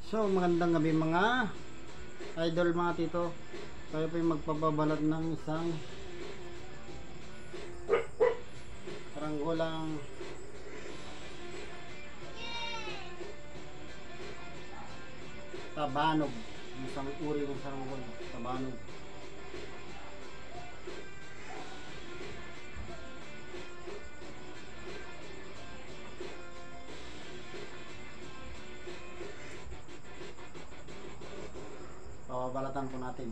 So magandang gabi mga idol, mga tito. Tayo po yung magpapabalat ng isang saranggolang tabanog. Isang uri ng saranggol, tabanog. Papabalatan po natin.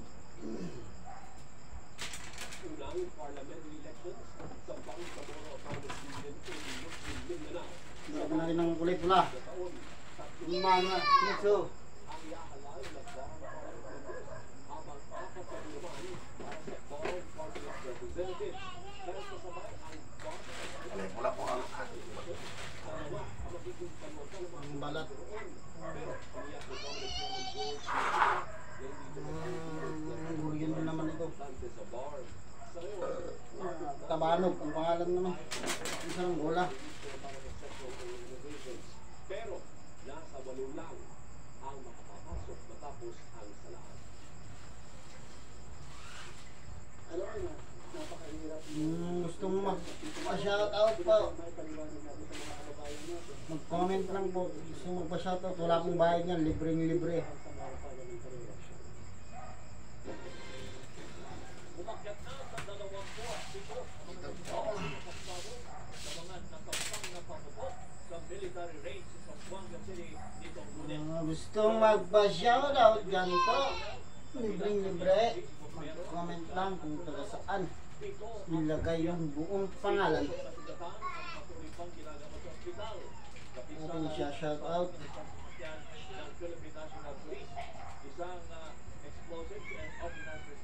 Unang parliamentary elections sa Bangsamoro Congress Region in Mindanao. Lagyan natin ng kulay pula. Mga nito. Ang iahalal na Baron Party members habang apat sa naman para sa Baron Party of Representatives. Pero kasabay ang Kulay pula po ang dalawa ang magiging panwata ng Ang balat. pero kaniya po Congresswoman George Gurigin mo naman ito. sa bar. Sa ngayon, Tabanog ang pangalan naman. Ang saranggola. pero nasa 8 lang ang makapapasok matapos ang salaan. Gustong magpa-shoutout po, mag-comment lang po. Gusto magpa-shoutout, wala pong bayad niyan, libreng libre. Umakyat na sa 27 ang mga kasabot sa mga nakampang na pamukot sa military range sa Zamboanga City nitong Lunes. Gustong magpa-shoutout dyan po, libreng libre. Mag-comment lang kung taga saan. Ilagay yung buong pangalan. Natin siya shoutout.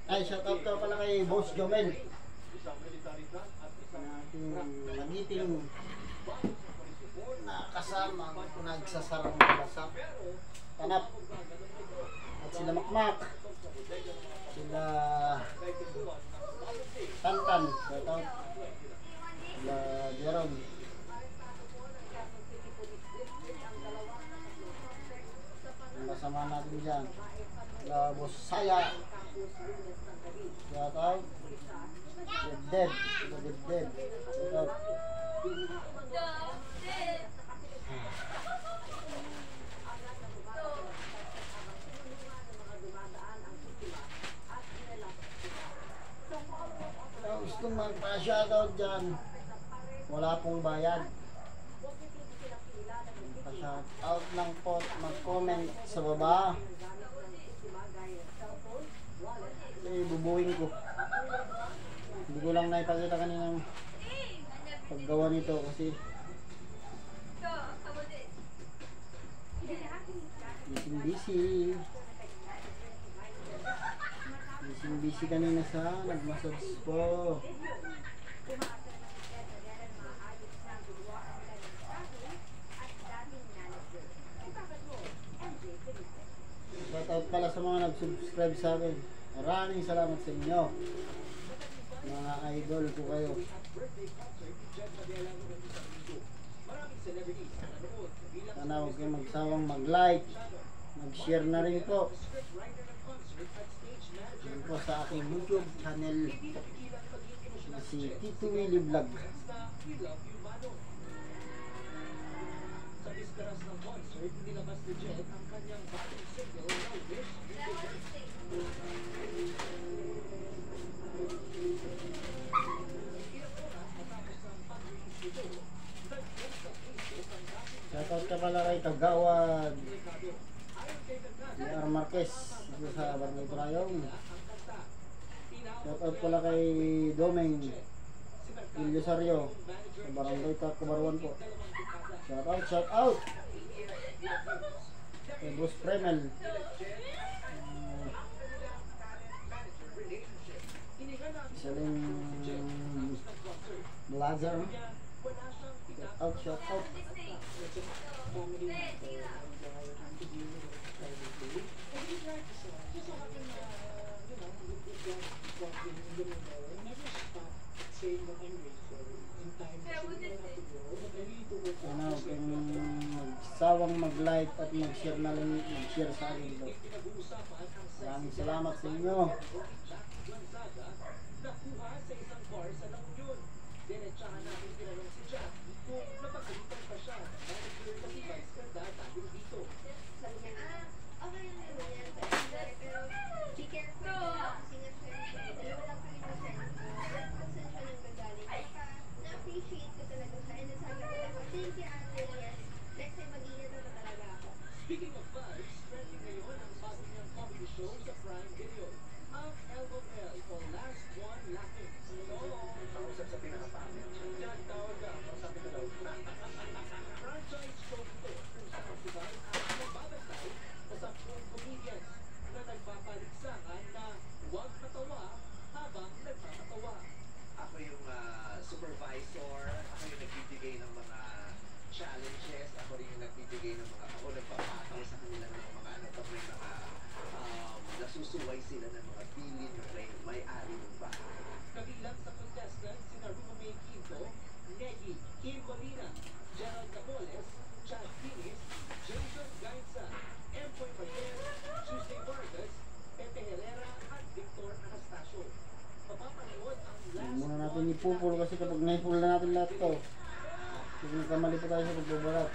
Ay, shoutout ka pala kay Boss Jomel. Nating magiting na kasama nagsasarang basa. Tanap. At sila Makmak. Sila Tantan. Shoutout. Sila Jerome. Ang kasama natin dyan. Sila Boss Saya. Shoutout. Dead. Dead. Shoutout. Gustong magpa-shoutout dyan, wala pong bayad. Pa-shoutout lang po, mag-comment sa baba. Bubuhin ko. Hindi ko lang naipakita kaninang paggawa nito kasi busy kanina sa nag-massage po. Shoutout pala sa mga nag-subscribe sa akin. Maraming salamat sa inyo. Mga idol ko kayo. Sana huwag kayong magsawang mag-like, mag-share na rin po. Yan po sa aking YouTube channel na si Tito Willie Vlog. Sa bisperas ng concert, nilabas ni Jet ang kanyang batting signal na wish Shoutout ka pala kay Kagawad ni R. Marquez dito sa Barangay Turayong. Shoutout pala kay Domeng Ilyosario sa Barangay Kabarwan po. Shoutout kay Bruce Premel, isa rin vlogger. Shoutout ano, kung magsawang mag mag-like at mag-share na lang, mag-share sa akin ito. Maraming salamat sa inyo. Gonzaga nakuha sa isang bar sa La Union. Diretsahan natin tinanong si Jack kung napagalitan pa siya dahil clear na si Vice Ganda dahil dito. Sabi niya, okay lang naman yan. Pero, be careful. Kasi nga siya, dalawa lang kami na friend ko. Kung saan siya nang gagaling. Na-appreciate ko talaga siya. And then sabi ko lang, thank you, Ate. Yes. Next time, mag-ingat na talaga ako. Speaking of vibes, trending ngayon ang bago niyang comedy show sa Prime Video. Ang LOL o Last One Laughing. Kausap sa pinakapangit. Jack, tawag ka. Masabi ka daw. Franchise show ito kung saan si Val ang nagbabantay sa 10 comedians na nagpapaligsahan na huwag matawa habang nagpapatawa. Ako yung supervisor, ako yung nagbibigay ng mga challenges, ako rin yung nagbibigay ng mga, ako nagpapataw sa kanila ng mga ano, pag may mga nasusuway sila ng mga bilin ng may-ari ng bahay. Kabilang sa contestants sina Rumo May Quinto, Negi Kim Molina, Gerald Napoles, Chad Pinis, Jason Gainza, Empoy Payer, Tuesday Vargas, Pepe Herrera at Victor Anastasio. Mapapanood ang Hindi last muna natin ipupul kasi kapag naipul na natin lahat to, kung nagkamali pa tayo sa pagbabarat,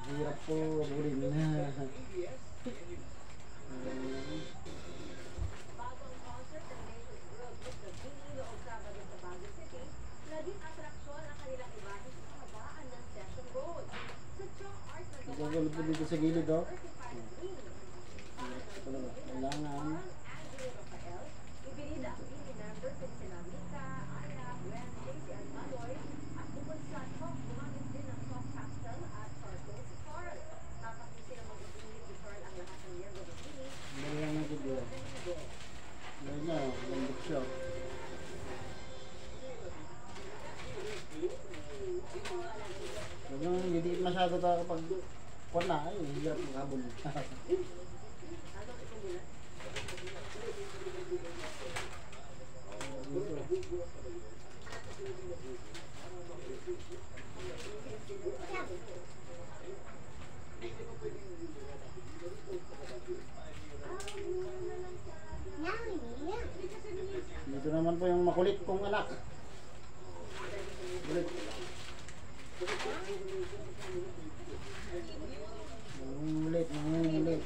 hirap po abulin na. ABS. Bagong concert ng Nations World Youth na noong Sabado sa Baguio City, naging atraksyon ang kanilang imahe sa kahabaan ng Session Road. Sa chalk art na Gagawin po dito sa gilid, oh. certified green. Talaga, kailangan. Angelo Rafael, ibinida ang Gini members ng sina Mika, Aya, Gwen, Stacy at Maloy, at bukod sa chalk, gumamit din ng chalk pastel at charcoal si Carl. Tapos sila mag-uunit ni Carl ang lahat ng Yergo ng Gini. Dali lang natin dito. Dali na, lambot siya. Huwag nang didikit masyado tayo kapag kuwan na, ay, hirap maghabol. Dito naman po yung makulit kong anak. Kulit. Nangungulit, nangungulit.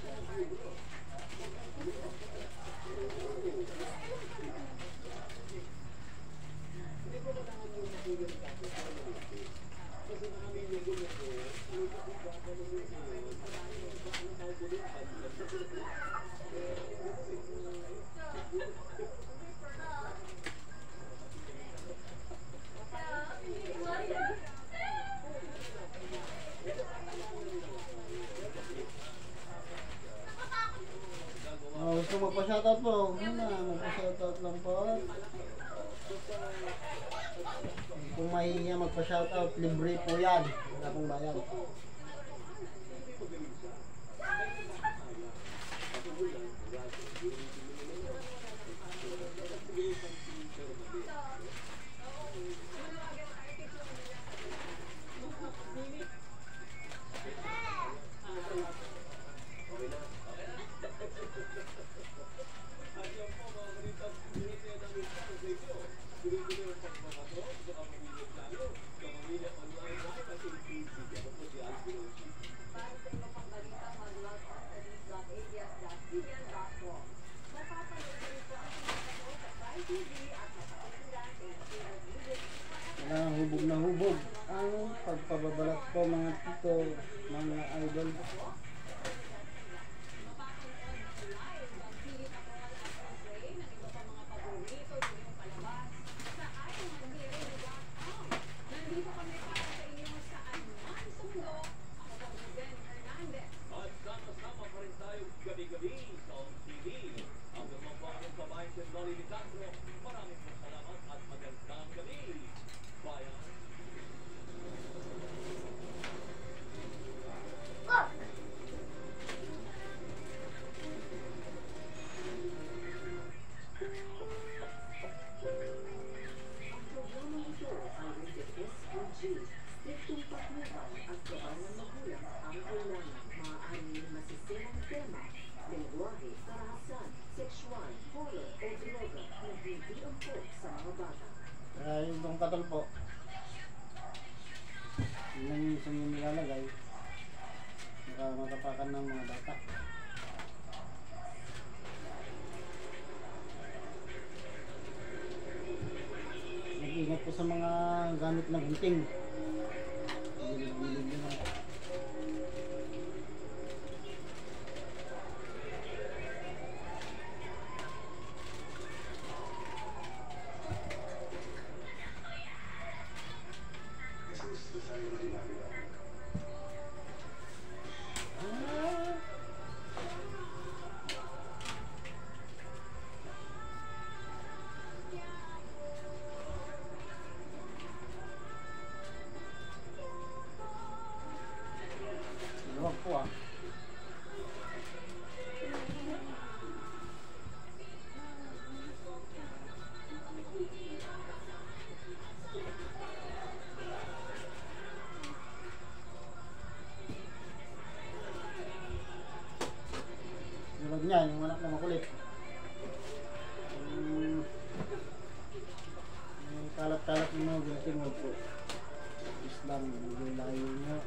Gusto magpa-shoutout po. Magpa-shoutout lang po. Kung mahihiya magpa-shoutout, libre po yan. Wala pong bayad. Para sa iba pang balita, mag-log on sa news.abs.cbn.com. Mapapanood na rin po ang sinasagawa sa Prime TV at mapapakinggan sa ABS Music. Kailangan hubog na hubog ang pagpababalat ko mga tito, mga idol. At sama-sama pa rin tayo gabi-gabi sa OMTV. Ang mga bakong kabayan sa Loli Nicandro, maraming po salamat at magandang gabi. Bayan. baka matapakan ng mga bata. Mag-ingat po sa mga gamit ng hunting. Gilid-gilid nyo na. Luwag po ah. Luwag niya, yung anak na makulit. Yung kalat-kalat ng mga ginting, wag po. Islam, yung layo nyo.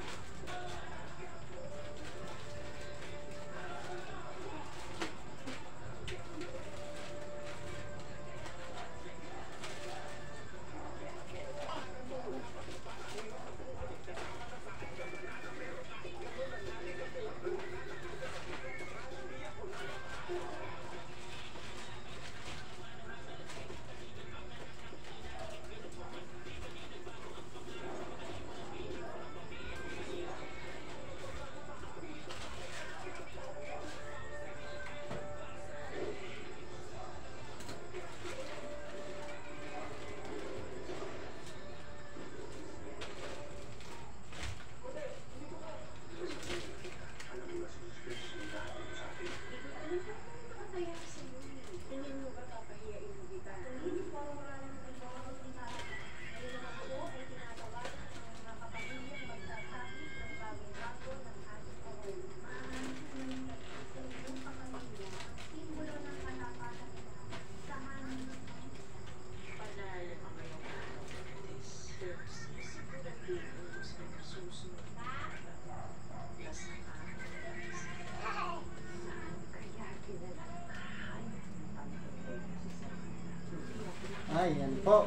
Ay, yan po.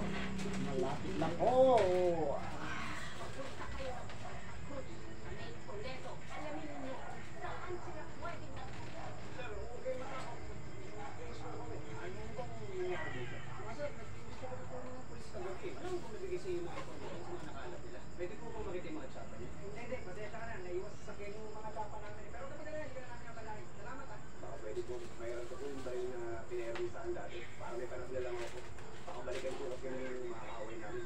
Malapit na po. Pwede po ba makita yung mga tsapa niya? Hindi, pasensya ka na. Naiwas sa sakyan yung mga tsapa namin. Pero kapag na, hindi na namin nabalangin. Salamat ah. Baka pwede po, mayroon ko po yung bayo na pinayarisahan dati. Baka may panagla lang ako. Baka balikan po kasi yung mga kaaway namin.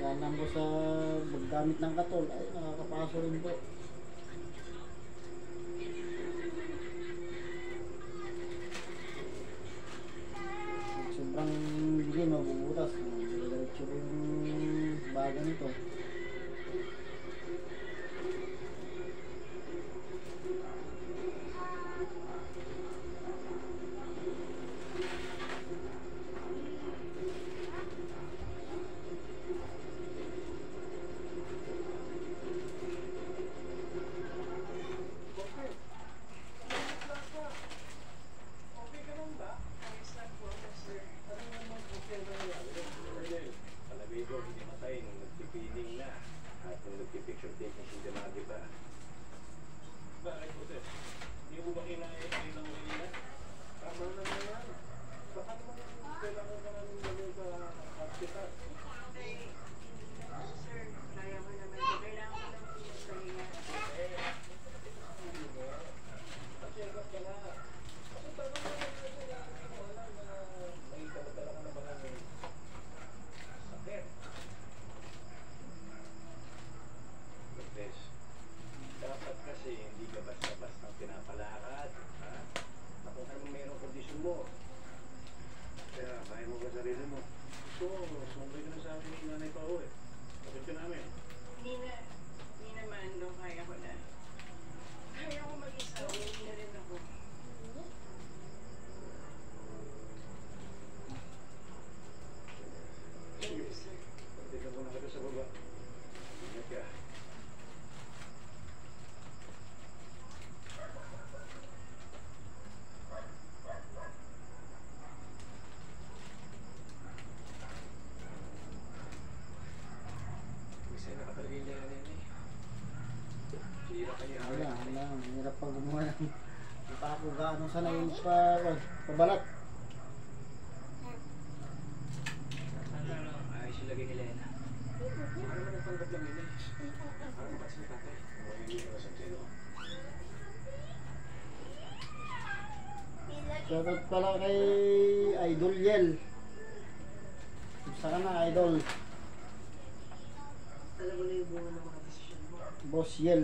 Nandaan po sa gamit ng katol. Ay, nakakapaso rin po. Sobrang hindi mabubutas. Diretso yung baga nito. pinapalakad, ha? Tapos ano mayroong kondisyon mo. Kaya, kaya mo ba sarili mo? Oo, sumabay ka na sa akin ni nanay pa ako eh. Kapit ka namin. Hindi naman, no, kaya ko na. Kaya ko mag-isa, uwi na rin ako. Thank you, sir. Tignan mo na kita sa baba. Ingat ka. Kasi nakatalagay niya na yan eh. Hirap kanya. Wala, hirap pag gumawa ng hindi pa ako gaano sanay yung pabalat. Ayos yung lagay ni Lena. Ano naman natanggap lang yun eh. Parang ba't sa tatay? Hindi ka sa sino. Shoutout pala kay Idol Yel. Gusto ka na, Idol. Alam mo na yung bunga ng mga desisyon mo. Boss Yel.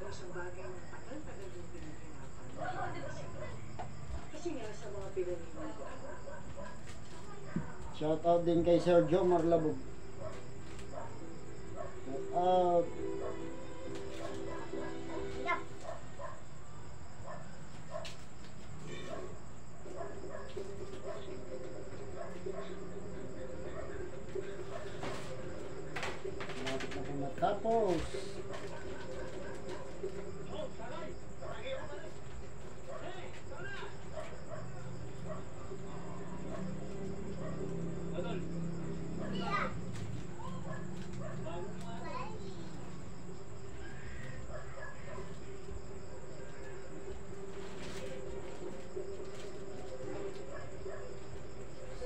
O sa bagay na tagal-tagal yung pinahirapan. Kasi nga sa mga pinaniman ko. Shoutout din kay Sergio Marlabog. Shoutout. Malapit na po matapos.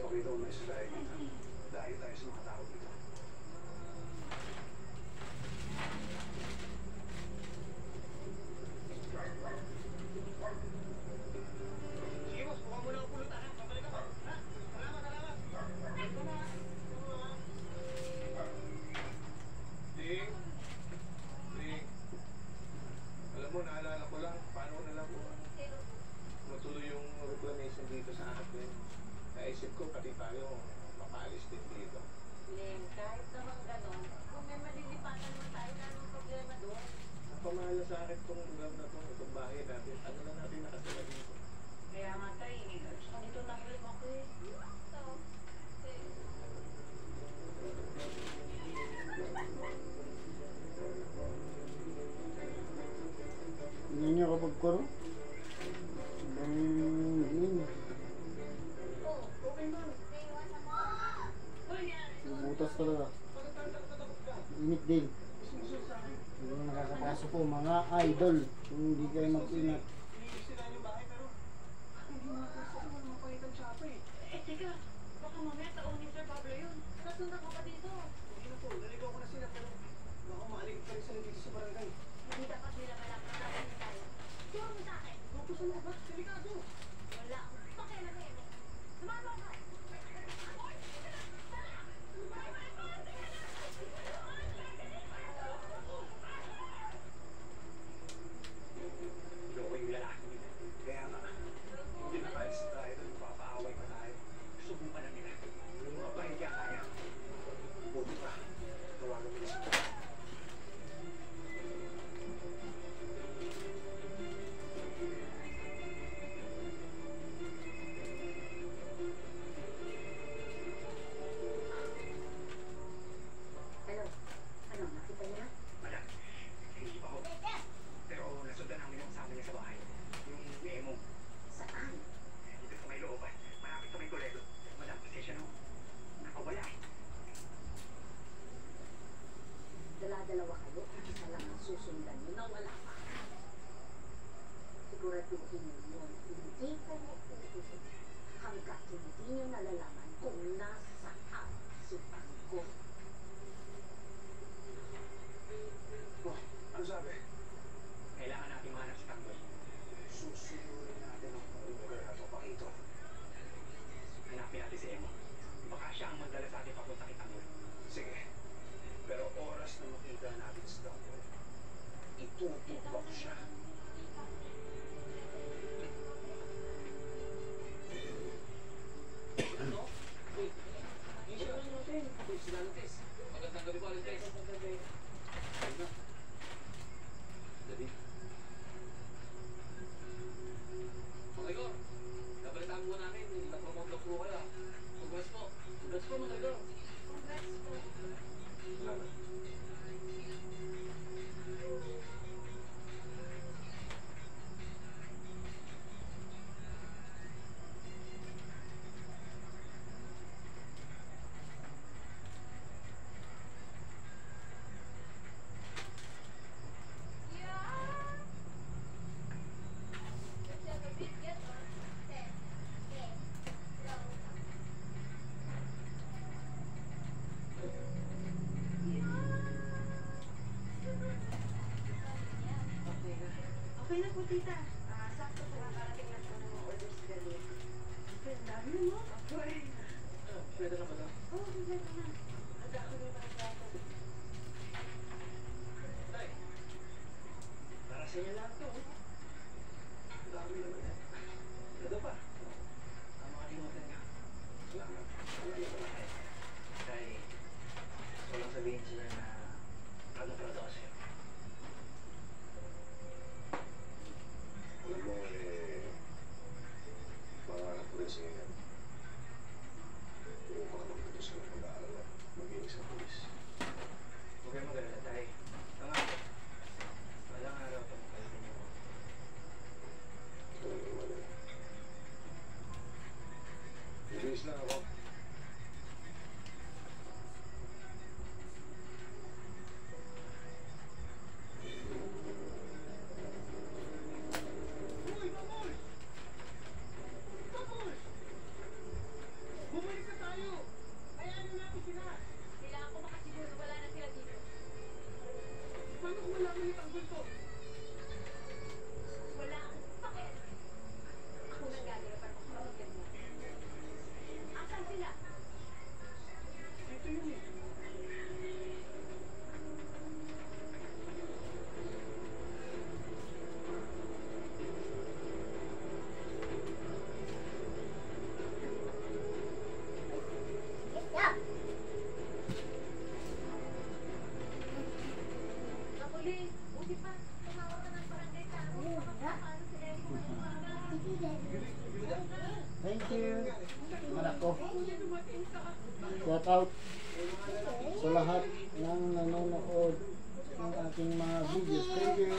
Okay daw may sila dito. Dahil tayo sa mga tao dito. Sige boss, buka muna ang pulutan ha. Pabalik ako. Ha? Salamat. Ding. Alam mo, naalala ko lang, paano na lang po matuloy yung reclamation dito sa atin. Naisip ko, pati tayo, mapalis din dito. Len, kahit naman ganon, kung may malilipatan naman tayo, anong problema doon? Ang pamahal sa akin itong lugar na to, itong bahay natin, ano na natin nakatala dito. Kaya nga tayo, dito na ulit ako eh. Hindi nyo kapag kuro. Bangin. Butas talaga. Init din. Hindi nakakapasok po mga idol. Kung hindi kayo mag-ingat. Iniinis nila yung bahay pero hindi mo kasi wala mapalitan tsapa eh. Teka, baka mamaya taon ni Sir Pablo yun. Kasundan ka pa dito. Hindi na po, naligaw ko na sila pero baka maaligid pa rin sila dito sa barangay. Hindi dapat nila malapit sa akin tayo. Tuwa mo sa akin. Gusto mo ba? Delikado. Wala akong pakialam eh. Sumama ka. Loko yung lalaki nila. Kaya nga, hindi na kaya sa tayo, papaaway pa tayo. Subukan na nila. Yung mga bahay kaya kaya. Buti pa, tawagan mo na sila. Hello? Ano, nakita niyo na? Madam, hindi pa ako. Pero nasundan namin yung sabi niya sa bahay. Yung emo. Saan? Dito sa may looban. Malapit sa may Toledo. Madam, pasensya no. Nakawala eh. Dala-dalawa kayo, isa lang ang susundan nyo na wala pa. Siguraduhin nyo yun, hindi kayo uulit hanggat hindi nyo nalalaman kung nasaan si Tanggol. Oh, ano sabi? Kailangan natin mahanap si Tanggol. Susunurin natin ang lugar na ito, Pakito. Hanapin natin si Emo. Baka siya ang magdala sa atin papunta kay Tanggol. Sige. Pero oras na makita natin si Tanggol, itututok siya. Okay na po, tita. Sakto po nakarating na po ng mga orders galing. Okay, ang dami na mo. Okay. Pwede na ba na? Oo, pwede na. Handa ko na yung mga plato. Tay, para sa inyo lahat to. Ang dami naman yan. Ito pa. Ang mga limutan nga. Salamat. Tay, walang sabihin sila na prado-prado ako sa'yo. Alam mo, pangarap ko rin sa'yo yan. Yung makapagtapos ka ng pag-aaral at maging isang pulis. Huwag kayong mag-alala, Tay. Ang ako, walang araw pa makalitin niyo ako. Ito lang naman yan. Bilis lang ako. Hoy, Baboy! Baboy! Bumalik na tayo! Hayaan na natin sila! Kailangan ko makasiguro wala na sila dito. Paano kung malaman ni Tanggol to? Wala akong pakit. Ako nang gagawin para makapagyan mo. Asan sila? Ito yun eh. Nakulis, buti pa. Tumawag ka ng barangay tao. Makapapano sila yung mga Thank you. Anak ko. Shout out sa lahat ng nanonood ng aking mga videos. Thank you.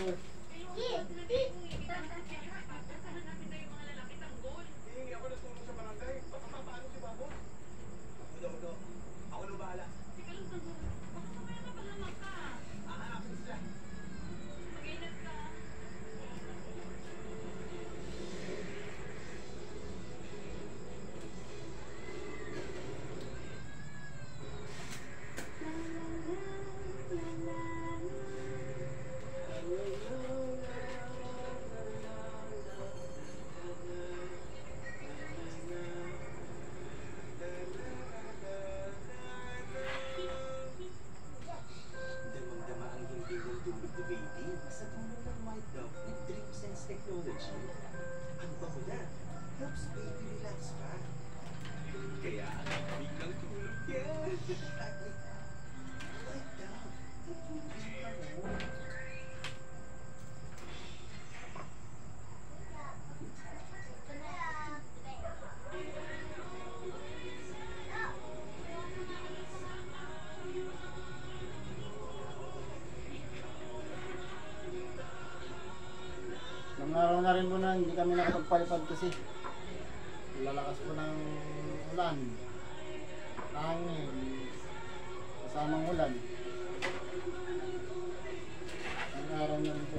Hihingi ako ng tulong sa barangay. Baka papaano si Baboy? Mudo. Ako nang bahala. Hahanapin sila. Damang-dama ang hindi ng tulog ni baby sa tulong ng White Dove with Dream Sense Technology. Ang bango na, helps baby relax pa. Kaya ang biglang tulog yan. White Dove, tutulog sa bango. Nang araw na rin po na hindi kami nakapagpalipad kasi lalakas po ng ulan, hangin, kasamang ulan. Nang araw na rin po.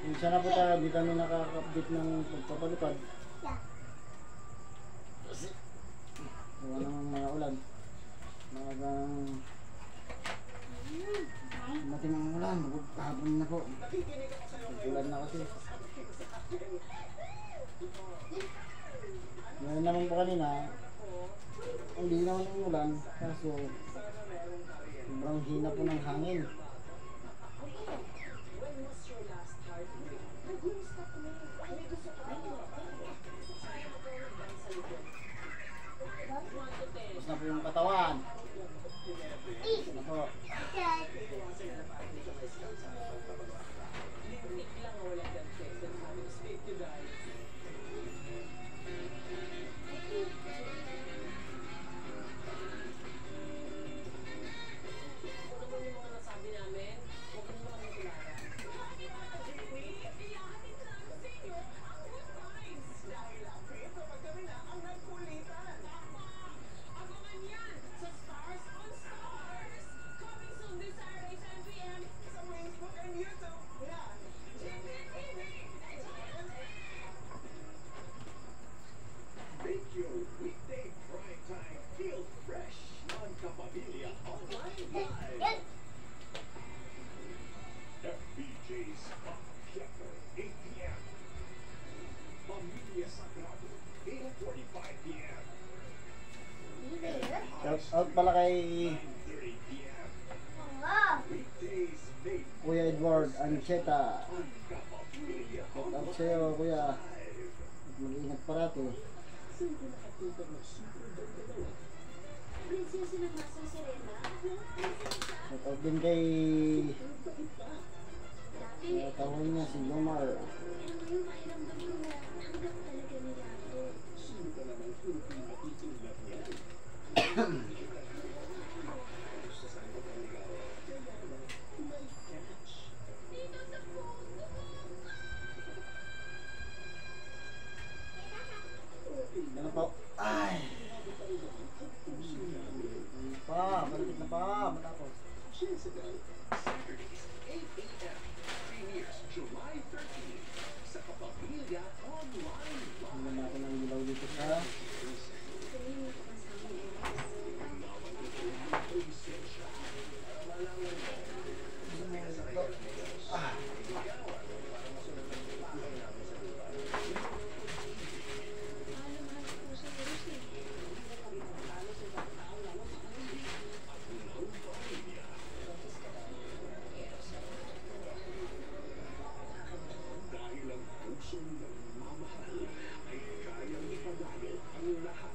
Minsan na po tayo, di kami nakaka-update ng pagpapalipad. Kasi wala namang mga ulan. Magang matinang ulan, hapon na po. Ulan na kasi. Ngayon naman po kanina, hindi naman ang ulan, kaso sobrang hina po ng hangin. When was your last heartbreak? Nagulis ka po. May gusto ka rin. Sabi mo ko yung bang sa likod. 1 to 10. Tapos na po yung katawan. Tapos na po. Checkpoint, 8 p.m. Pamilya Sagrado, 8:45 p.m. Shout out pala kay 9:30 p.m. Weekdays, May Kuya Edward Ancheta. ang Kapamilya Shout out sa'yo, Kuya. Live. Mag-ingat parati. Saan ka nakatutok ng super dalawa? Prinsesa ng Masa Serena. Shout out din kay Dati, tawag niya si Lomar. pero ngayon pakiramdam ko na tanggap talaga nila ako. Sino ka namang Filipino itulad niya? Gusto saan ko paligaw? Kaya lang, may catch. Dito sa puso. Ano po? Ay! Malapit na pa. Matapos. Jessica, Saturdays, 8 a.m. Premieres July 13 sa Kapamilya Online. Tingnan natin ang ilaw dito sa Kanina ko kasama ni Mahal na mahal ko sa Diyos eh. dahil ang pusong nagmamahal ay kayang ipadayo ang lahat.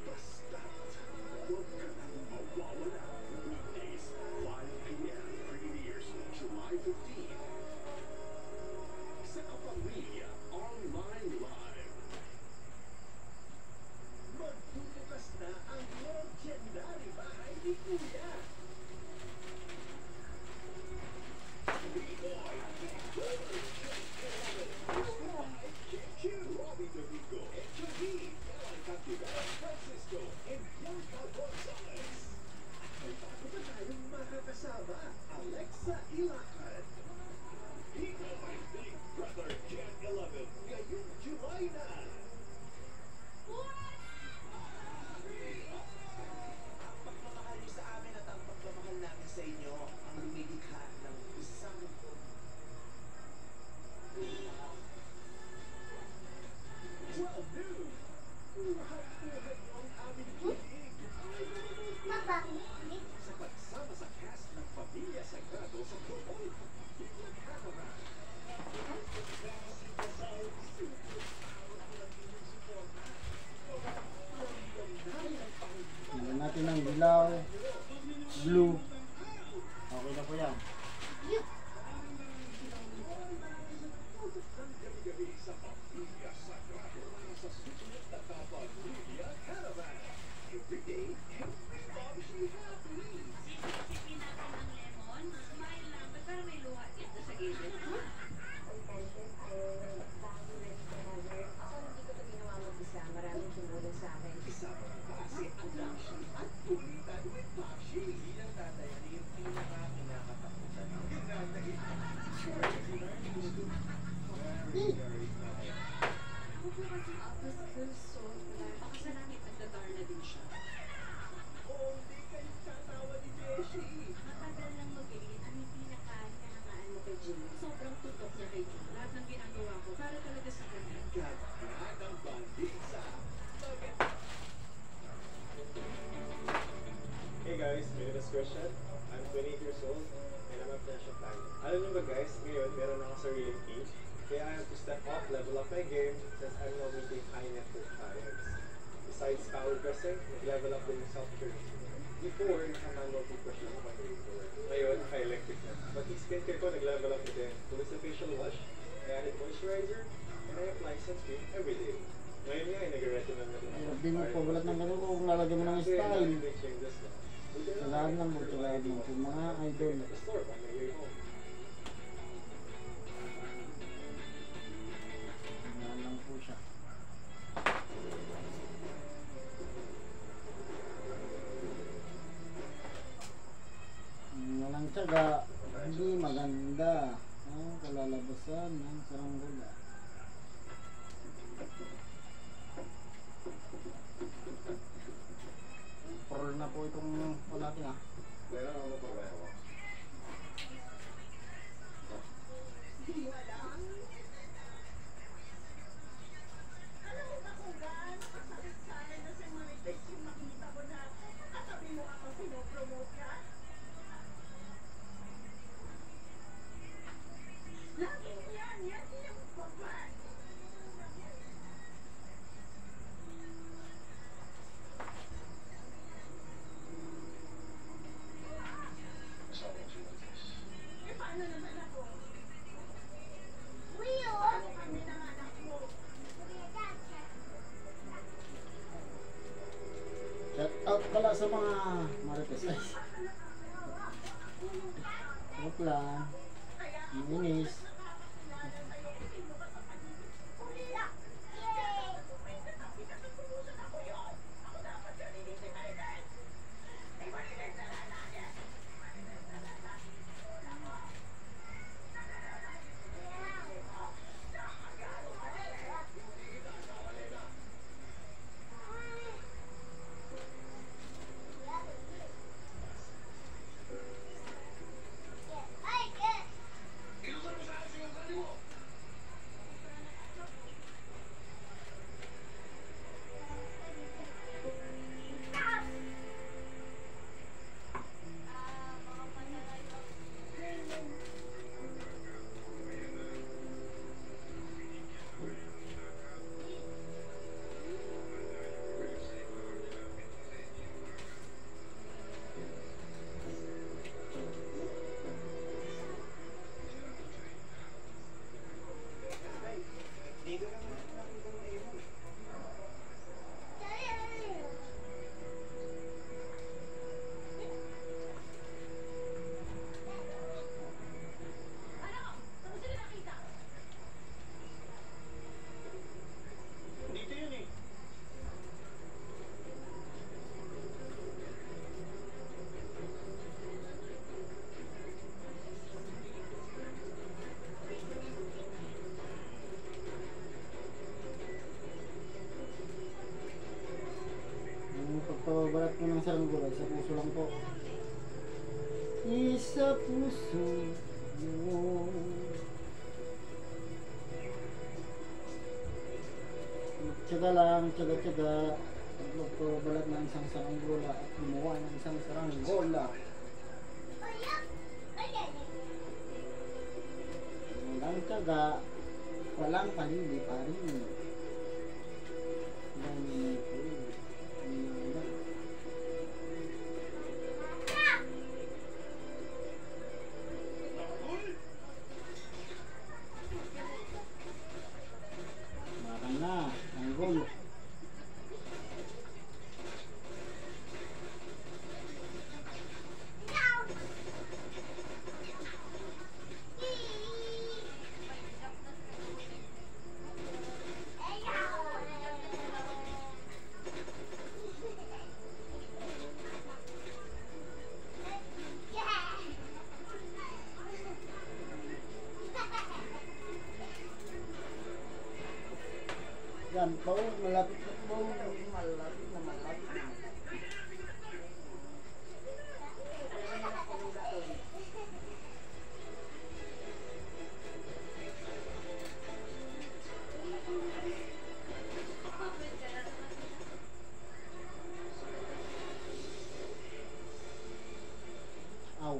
Basta't huwag ka nang mawawala. Weekdays, 5 p.m. Premieres July 15. Sa Kapamilya Online Live. Magbubukas na ang legendary bahay ni Kuya. Robbie Domingo, HOD, Ellen Cantillon, Francisco, and Bianca Gonzalez. At may bago pa tayong makakasama, Alexa Ilacad. Hino my Big Brother Gen 11, ngayong July na. Ang pagmamahal niyo sa amin at ang pagmamahal namin sa inyo ang lumilikha ng isang Buhay-buhay ang aming kilig. Papa, Sa pagsama sa cast ng Pamilya Sagrado sa Bohol, Biglang Camera. tingnan natin ang ilaw. Blue. Okay na po yan. Ang gabi-gabi sa Pamilya Sagrado sa susunod na Kapamilya Caravan. Every day, everybody happy. Sipin natin ng lemon. Smile lang. Ba't parang may luha dito sa gilid? Contented ay bangers forever. Ako hindi ko ito ginawa mag-isa. Maraming tumulong sa akin. Isama ng base ang Dashi at kulitan with Pashi. bilang tatay, ano yung pinaka-kinakatakutan ng Ako po kasi August girls so baka sa langit nagtatar na din siya. Oh, hindi kayo tatawa ni Beshi. Matagal lang mag-iin ang hindi nakahinahangaan mo kay Jimmy. Sobrang tutok niya kay Jimmy. Lahat ng ginagawa ko para talaga sa kanya. Gagawin ang bandisa. Maganda. Hey guys, my name is Christian. I'm 28 years old and I'm a financial planner. Alam niyo ba guys, ngayon meron akong sariling team. Kaya I have to step up, level up my game since I'm now meeting high net worth clients. Besides power pressing, nag-level up din yung self-care. Before, naka-manual toothbrush lang ako doing the work. Ngayon, naka-electric na. But yung skincare ko, nag-level up din. Tuloy sa facial wash, I added moisturizer, and I apply sunscreen every day. Ngayon nga, nag-recommend na rin ako. Hindi mo po balat ng ganun kung lalagyan mo ng style. Salamat lang po, salamat mo po mga idol. Tingnan lang po siya. Walang tiyaga, hindi maganda ang kalalabasan ng saranggola. Pearl na po itong natin ah. Meron ako pa ba ako? Di wala ang Wala sa mga marites ay. Joke lang. Inis. Pagpabalat mo ng saranggola, sa puso lang po. Isa puso mo. Tsaga lang, tsaga-tsaga. Pagpabalat ng isang saranggola at gumawa ng isang saranggola. Walang tsaga, walang palili pa rin. Yan po, malapit na po, malapit na. Aw.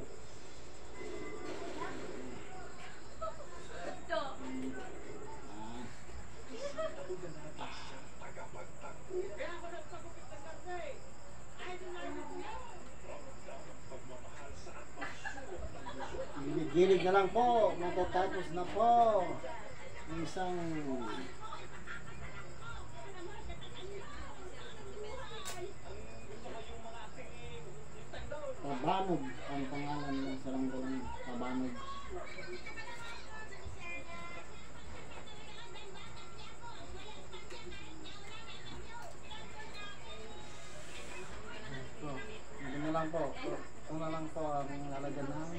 Gilid na lang po, matatapos na po ang isang Tabanog ang pangalan ng saranggolang Tabanog. Ito na lang po. Ito na lang po ang lalagyan ng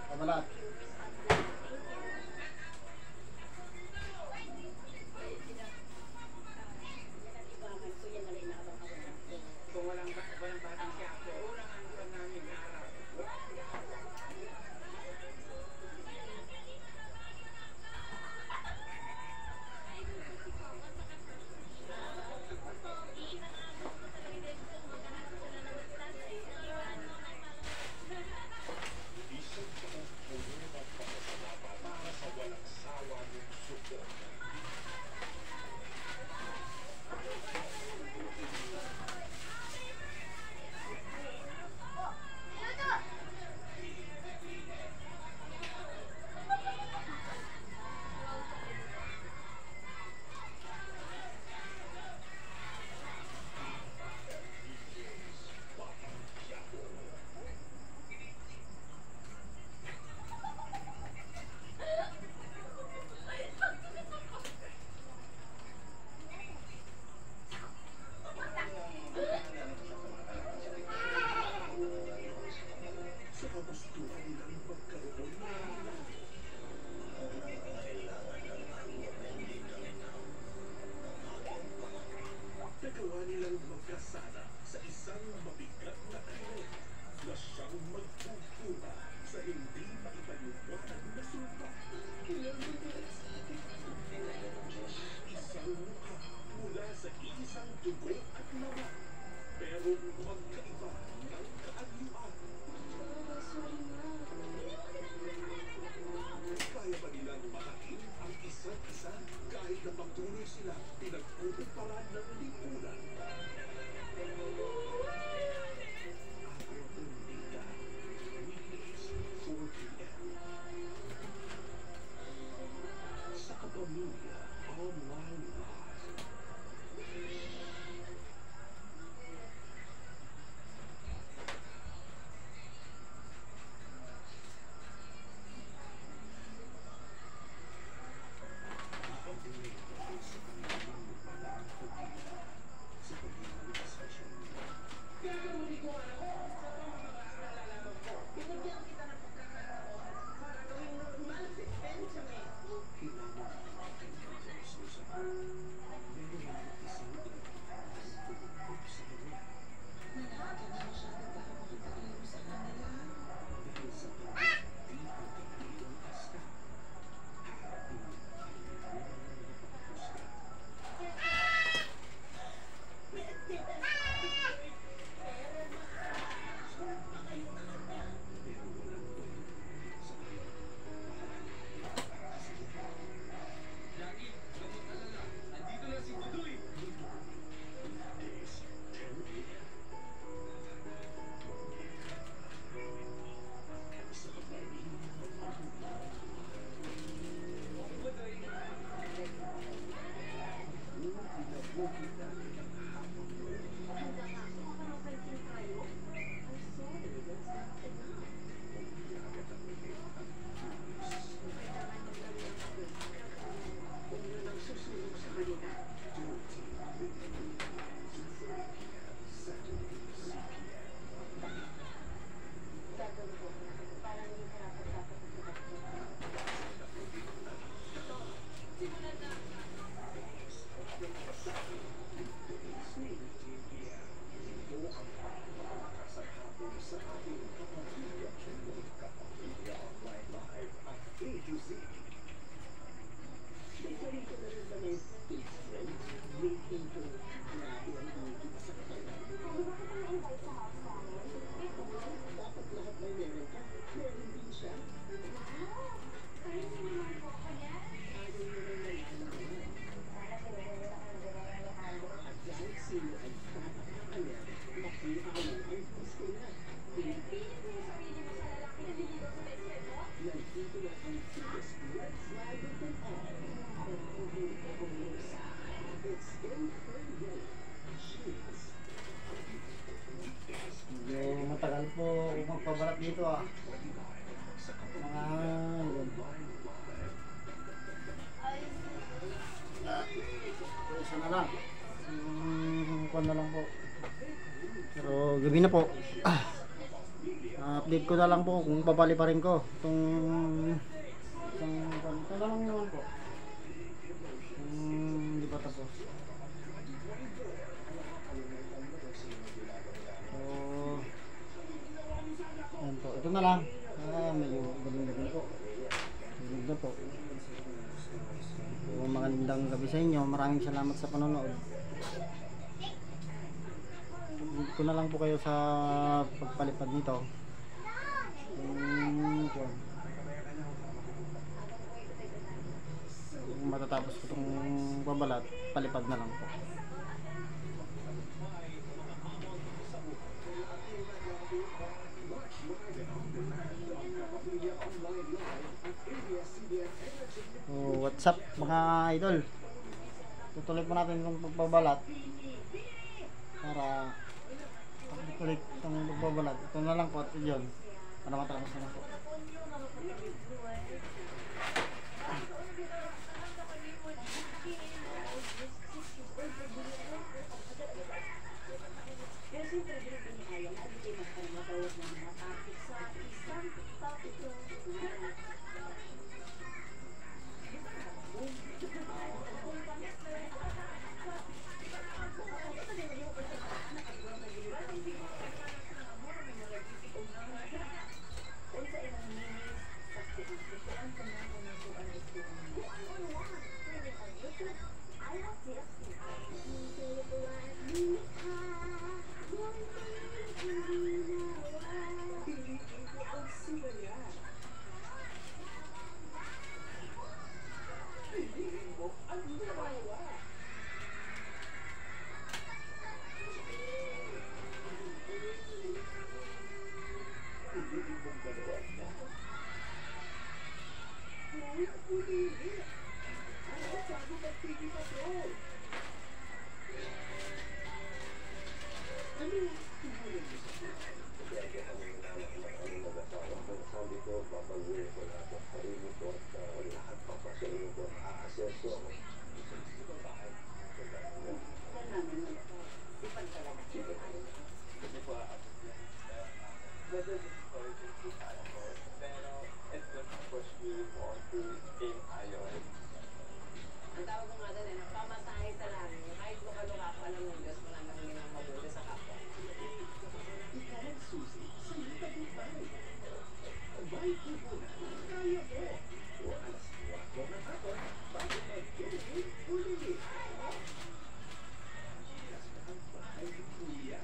pabalat. Kung walang batang siya ako, unang ang namin na araw. sila pinagkukumparan ng lipunan. Agorbondita, weekdays, 4 p.m. Sa Kapamilya Online Live. Medyo matagal po magpabalat dito ah. Isa na lang. Kuwan na lang po. Pero gabi na po. Update ko na lang po kung papali pa rin ko. Ito na lang naman po. Hindi pa tapos. Ayan po, ito na lang. Medyo gabi-gabi na po. Gabi na po. So, magandang gabi sa inyo. Maraming salamat sa panonood. Update ko na lang po kayo sa pagpalipad nito. Kung matatapos ko itong babalat, palipad na lang po. So, what's up mga idol? Tutuloy po natin itong pagbabalat para tutuloy itong pagbabalat. Ito na lang po at yun para matapos na po. Speaking of road, ano yung tubulan mo sa buhay? Kaya kami namin mag-asawa ko. Sabi ko, papag-uwi ko na ako. Sarili ko at lahat papasarili ko. Aaseso ako. Ito bakit? Sipag talaga. Hindi po medyo discouraging po tayo po. Pero it would push me more to aim higher. Ang tawag ko nga doon eh, pamasahe sa langit. Kahit luka-luka ko, alam mo, Diyos mo na nangingin ng mabuti sa kapwa. Ikaw ang susi sa iyong tagumpay. Abay, tubulan. Kaya mo. O alas 4 ng hapon, bago mag-game uli. Yes, ang bahay ni Kuya.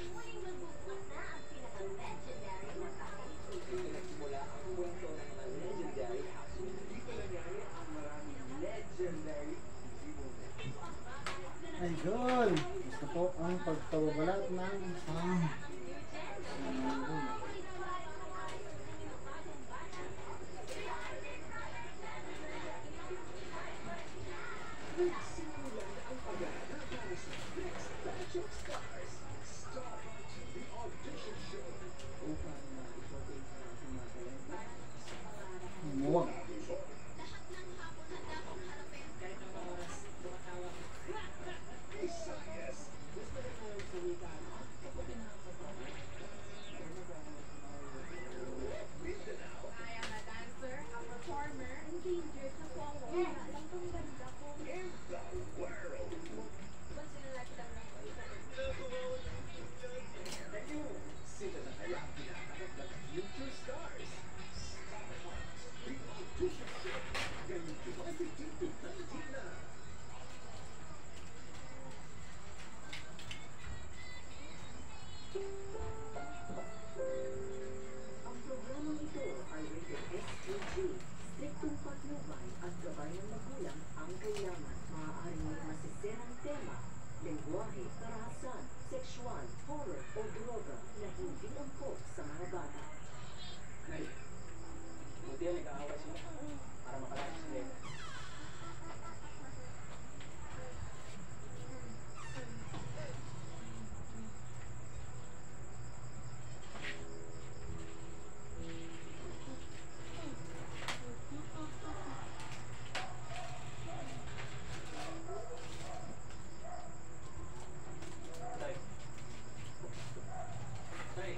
Muling magbubukas na ang pinaka-legendary na package. Nagsimula ang kwento ng mga legendary apps. Hindi pa nangyari ang maraming legendary moment. Idol! Gusto po ang pagtawabalat ng isang Nagsimula na ang pag-aaral para sa Next Batch of Stars. Star the Audition Show. Upang ma-showcase ang ating mga talento sa muwag. Visayas. Gusto na tayo sa wika, no? Kapag pinakasabay. Mindanao. I am a dancer, a performer, endangered sa Congo. Alam kong ganda ko. In the world. Ba't sinalat lang ako? Ngayon, sila na kaya ang pinakanap ng future stars. Star Hearts, the Audition Show. Ngayong July 15 to 19 na. Ang programang ito ay rated SPG. Striktong patnubay at gabay ng magulang ang kailangan. Maaaring may masisirang tema, lengguwahe, karahasan, sexual, horror o droga na hindi angkop sa mga bata. Nay, buti yan nag-aaway sila para makalaki sila. Tay. Tay.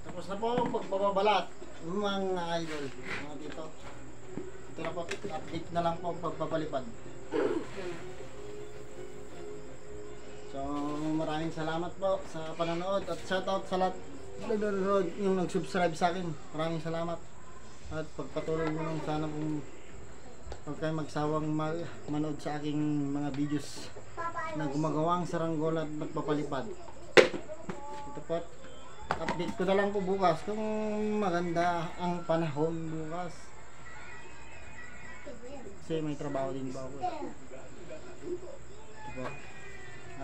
Tapos na po ang pagbabalat mga idol, mga dito. Ito na po, update na lang po ang pagpapalipad. So maraming salamat po sa panonood at shoutout sa lahat nanonood yung nag-subscribe sa akin. Maraming salamat at pagpatuloy nyo nung sana kung huwag kayong magsawang manood sa aking mga videos na gumagawang saranggol at magpapalipad. Ito po, update ko na lang po bukas kung maganda ang panahon bukas. Kasi may trabaho din ba ako. Ito po.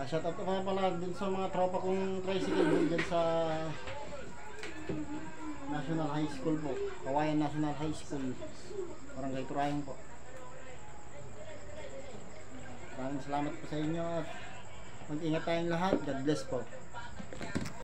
Shoutout ko pala dun sa mga tropa kong tricycle dyan sa National High School po. Kawayan National High School. Barangay Turayan po. Maraming salamat po sa inyo at mag-ingat tayong lahat. God bless po.